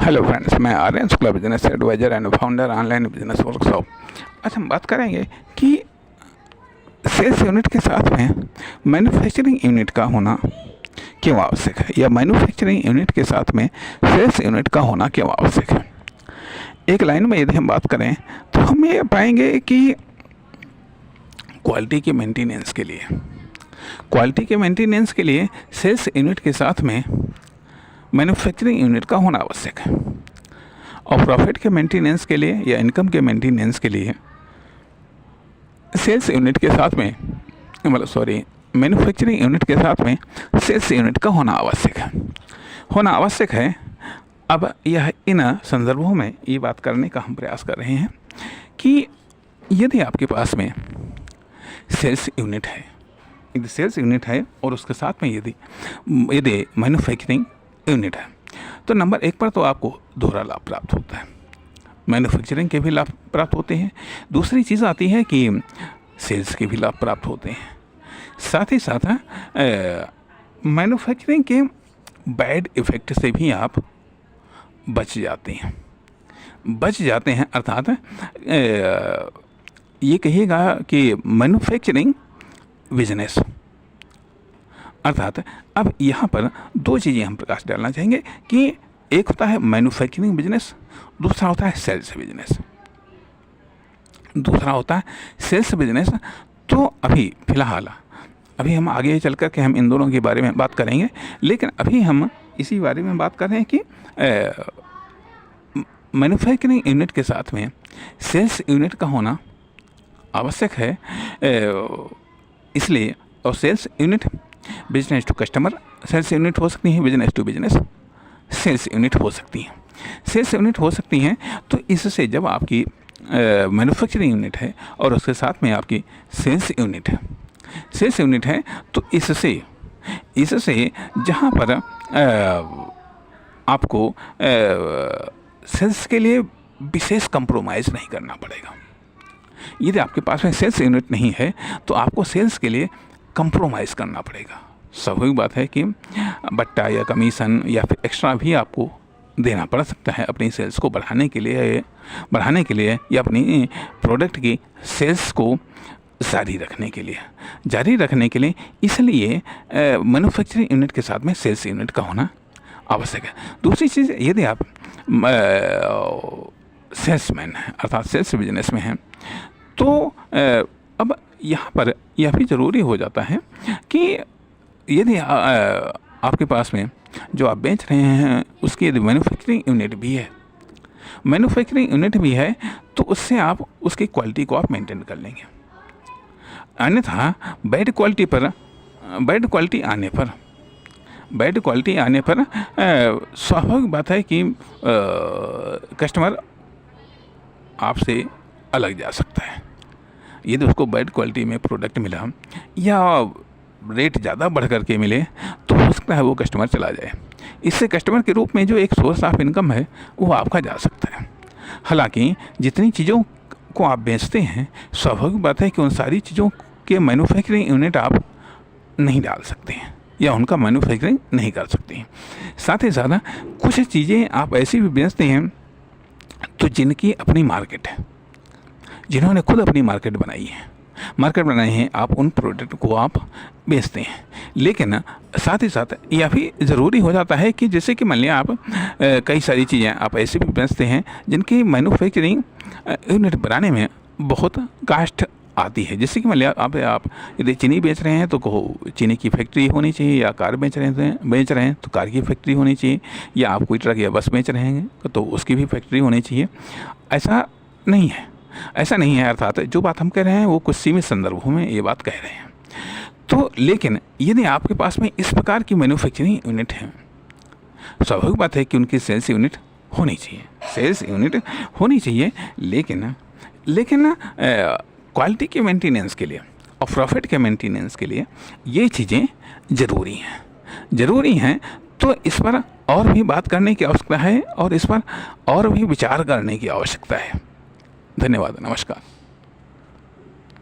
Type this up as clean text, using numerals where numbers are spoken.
Hello friends, मैं Aryan Shukla, business adviser and founder online business workshop. आज हम बात करेंगे कि सेल्स यूनिट के साथ में मैन्युफैक्चरिंग यूनिट का होना क्यों आवश्यक है, या मैन्युफैक्चरिंग यूनिट के साथ में सेल्स यूनिट का होना क्यों आवश्यक है। एक लाइन में यदि हम बात करें तो हम ये पाएंगे कि क्वालिटी के मेंटेनेंस के लिए सेल्स यूनिट के साथ में मैन्युफैक्चरिंग यूनिट का होना आवश्यक है, और प्रॉफिट के मेंटेनेंस के लिए या इनकम के मेंटेनेंस के लिए सेल्स यूनिट के साथ में मैन्युफैक्चरिंग यूनिट के साथ में सेल्स यूनिट का होना आवश्यक है। अब यह इन संदर्भों में ये बात करने का हम प्रयास कर रहे हैं कि यदि आपके पास में सेल्स यूनिट है और उसके साथ में यदि मैन्युफैक्चरिंग यूनिट है, तो नंबर एक पर तो आपको दोहरा लाभ प्राप्त होता है। मैन्युफैक्चरिंग के भी लाभ प्राप्त होते हैं, दूसरी चीज़ आती है कि सेल्स के भी लाभ प्राप्त होते हैं। साथ ही साथ मैन्युफैक्चरिंग के बैड इफ़ेक्ट से भी आप बच जाते हैं। अर्थात ये कहिएगा कि मैन्युफैक्चरिंग बिजनेस, अर्थात अब यहाँ पर दो चीज़ें हम प्रकाश डालना चाहेंगे कि एक होता है मैन्युफैक्चरिंग बिजनेस, दूसरा होता है सेल्स बिजनेस। तो अभी फ़िलहाल हम आगे चल कर के हम इन दोनों के बारे में बात करेंगे, लेकिन अभी हम इसी बारे में बात कर रहे हैं कि मैन्युफैक्चरिंग यूनिट के साथ में सेल्स यूनिट का होना आवश्यक है। इसलिए, और sales unit business to customer sales unit हो सकती हैं, business to business sales unit हो सकती हैं। तो इससे जब आपकी मैन्युफैक्चरिंग यूनिट है और उसके साथ में आपकी सेल्स यूनिट है तो इससे जहाँ पर आपको सेल्स के लिए विशेष कंप्रोमाइज़ नहीं करना पड़ेगा। यदि आपके पास में सेल्स यूनिट नहीं है तो आपको सेल्स के लिए कंप्रोमाइज़ करना पड़ेगा। स्वाभाविक बात है कि बट्टा या कमीशन या फिर एक्स्ट्रा भी आपको देना पड़ सकता है अपनी सेल्स को बढ़ाने के लिए या अपनी प्रोडक्ट की सेल्स को जारी रखने के लिए। इसलिए मैन्युफैक्चरिंग यूनिट के साथ में सेल्स यूनिट का होना आवश्यक है। दूसरी चीज़, यदि आप सेल्समैन हैं, अर्थात सेल्स बिजनेस में हैं, तो अब यहाँ पर यह भी ज़रूरी हो जाता है कि यदि आपके पास में जो आप बेच रहे हैं उसकी यदि मैन्युफैक्चरिंग यूनिट भी है तो उससे आप उसकी क्वालिटी को आप मेंटेन कर लेंगे। अन्यथा बैड क्वालिटी आने पर स्वाभाविक बात है कि कस्टमर आपसे अलग जा सकता है। यदि उसको बैड क्वालिटी में प्रोडक्ट मिला या रेट ज़्यादा बढ़ करके मिले तो हो सकता है वो कस्टमर चला जाए। इससे कस्टमर के रूप में जो एक सोर्स ऑफ इनकम है वो आपका जा सकता है। हालांकि जितनी चीज़ों को आप बेचते हैं, स्वाभाविक बात है कि उन सारी चीज़ों के मैन्युफैक्चरिंग यूनिट आप नहीं डाल सकते हैं या उनका मैन्युफैक्चरिंग नहीं कर सकते हैं। साथ ही साथ कुछ चीज़ें आप ऐसी भी बेचते हैं तो जिनकी अपनी मार्केट है, जिन्होंने खुद अपनी मार्केट बनाई है, आप उन प्रोडक्ट को आप बेचते हैं। लेकिन साथ ही साथ यह भी ज़रूरी हो जाता है कि जैसे कि मान लिया आप कई सारी चीज़ें आप ऐसे भी बेचते हैं जिनकी मैन्युफैक्चरिंग यूनिट बनाने में बहुत कास्ट आती है। जैसे कि मान लिया आप यदि चीनी बेच रहे हैं तो चीनी की फैक्ट्री होनी चाहिए, या कार बेच रहे हैं तो कार की फैक्ट्री होनी चाहिए, या आप कोई ट्रक या बस बेच रहे हैं तो उसकी भी फैक्ट्री होनी चाहिए। ऐसा नहीं है। अर्थात जो बात हम कह रहे हैं वो कुछ सीमित संदर्भों में ये बात कह रहे हैं। तो लेकिन यदि आपके पास में इस प्रकार की मैन्युफैक्चरिंग यूनिट है, स्वाभाविक बात है कि उनकी सेल्स यूनिट होनी चाहिए। लेकिन क्वालिटी के मेंटेनेंस के लिए और प्रॉफिट के मेंटेनेंस के लिए ये चीज़ें ज़रूरी हैं। तो इस पर और भी बात करने की आवश्यकता है और इस पर और भी विचार करने की आवश्यकता है। धन्यवाद, नमस्कार।